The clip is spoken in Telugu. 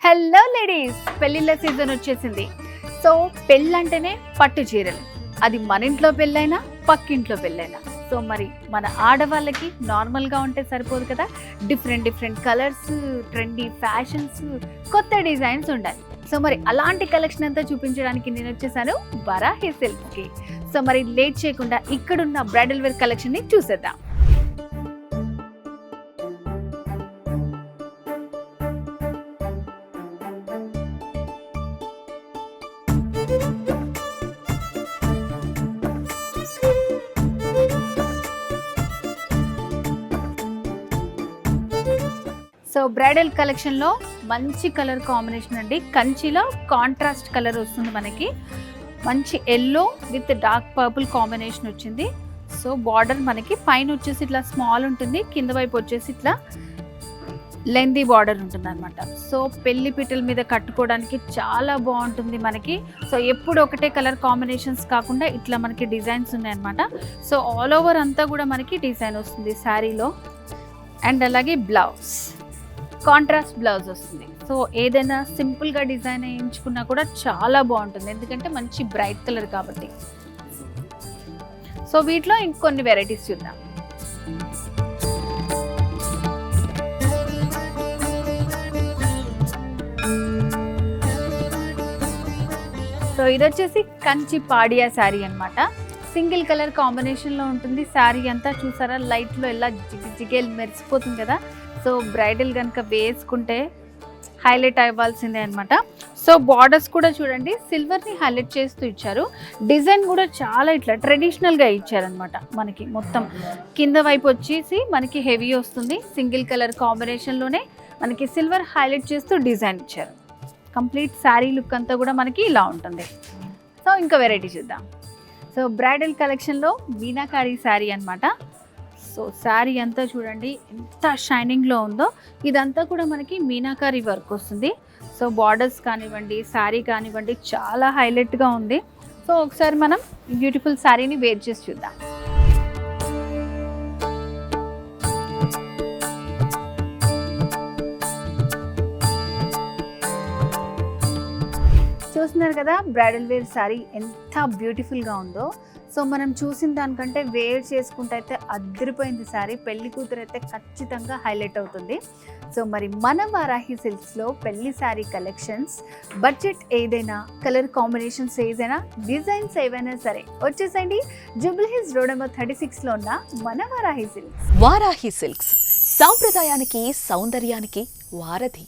హలో లేడీస్, పెళ్ళిళ్ళ సీజన్ వచ్చేసింది. సో పెళ్ళంటేనే పట్టు చీరలు, అది మన ఇంట్లో పెళ్ళైనా పక్కింట్లో పెళ్ళైనా. సో మరి మన ఆడవాళ్ళకి నార్మల్గా ఉంటే సరిపోదు కదా, డిఫరెంట్ కలర్స్, ట్రెండీ ఫ్యాషన్స్, కొత్త డిజైన్స్ ఉండాలి. సో మరి అలాంటి కలెక్షన్ అంతా చూపించడానికి నేను వచ్చేసాను వరాహి సిల్క్స్కి. సో మరి లేట్ చేయకుండా ఇక్కడున్న బ్రైడల్ వేర్ కలెక్షన్ని చూసేద్దాం. సో బ్రైడల్ కలెక్షన్లో మంచి కలర్ కాంబినేషన్ అండి. కంచిలో కాంట్రాస్ట్ కలర్ వస్తుంది మనకి, మంచి yellow with dark purple combination వచ్చింది. సో బార్డర్ మనకి పైన వచ్చేసి ఇట్లా స్మాల్ ఉంటుంది, కింద వైపు వచ్చేసి ఇట్లా లెందీ బార్డర్ ఉంటుంది అనమాట. సో పెళ్లి పీటల మీద కట్టుకోవడానికి చాలా బాగుంటుంది మనకి. సో ఎప్పుడు ఒకటే కలర్ కాంబినేషన్స్ కాకుండా ఇట్లా మనకి డిజైన్స్ ఉన్నాయన్నమాట. సో ఆల్ ఓవర్ అంతా కూడా మనకి డిజైన్ వస్తుంది శారీలో. అండ్ అలాగే బ్లౌజ్ కాంట్రాస్ట్ బ్లౌజ్ వస్తుంది. సో ఏదైనా సింపుల్గా డిజైన్ వేయించుకున్నా కూడా చాలా బాగుంటుంది, ఎందుకంటే మంచి బ్రైట్ కలర్ కాబట్టి. సో వీటిలో ఇంకొన్ని వెరైటీస్ చూద్దాం. సో ఇది వచ్చేసి కంచి పాడియా శారీ అనమాట. సింగిల్ కలర్ కాంబినేషన్లో ఉంటుంది శారీ అంతా. చూసారా, లైట్లో ఎలా జిగేల్ మెరిసిపోతుంది కదా. సో బ్రైడల్ కనుక వేసుకుంటే హైలైట్ అవ్వాల్సిందే అనమాట. సో బార్డర్స్ కూడా చూడండి, సిల్వర్ని హైలైట్ చేస్తూ ఇచ్చారు. డిజైన్ కూడా చాలా ఇట్లా ట్రెడిషనల్గా ఇచ్చారనమాట. మనకి మొత్తం కింద వైపు వచ్చేసి మనకి హెవీ వస్తుంది, సింగిల్ కలర్ కాంబినేషన్లోనే మనకి సిల్వర్ హైలైట్ చేస్తూ డిజైన్ ఇచ్చారు. కంప్లీట్ శారీ లుక్ అంతా కూడా మనకి ఇలా ఉంటుంది. సో ఇంకా వెరైటీ చూద్దాం. సో బ్రైడల్ కలెక్షన్లో మీనాకారి శారీ అనమాట. సో శారీ అంతా చూడండి ఎంత షైనింగ్లో ఉందో. ఇదంతా కూడా మనకి మీనాకారి వర్క్ వస్తుంది. సో బార్డర్స్ కానివ్వండి, శారీ కానివ్వండి, చాలా హైలైట్గా ఉంది. సో ఒకసారి మనం ఈ బ్యూటిఫుల్ శారీని వేర్ చేసి చూద్దాం. చూస్తున్నారు కదా బ్రైడల్ వేర్ శారీ ఎంత బ్యూటిఫుల్గా ఉందో. సో మనం చూసిన దానికంటే వేర్ చేసుకుంటే అయితే అదిరిపోయింది శారీ. పెళ్లి కూతురు అయితే ఖచ్చితంగా హైలైట్ అవుతుంది. సో మరి మన వరాహి సిల్క్స్లో పెళ్లి శారీ కలెక్షన్స్, బడ్జెట్ ఏదైనా, కలర్ కాంబినేషన్స్ ఏదైనా, డిజైన్స్ ఏవైనా సరే వచ్చేసండి జూబ్లీ హిల్స్ రోడ్ నెంబర్ 36లో ఉన్న మన వరాహి సిల్క్స్. వారాహి సిల్క్స్ సాంప్రదాయానికి, సౌందర్యానికి వారధి.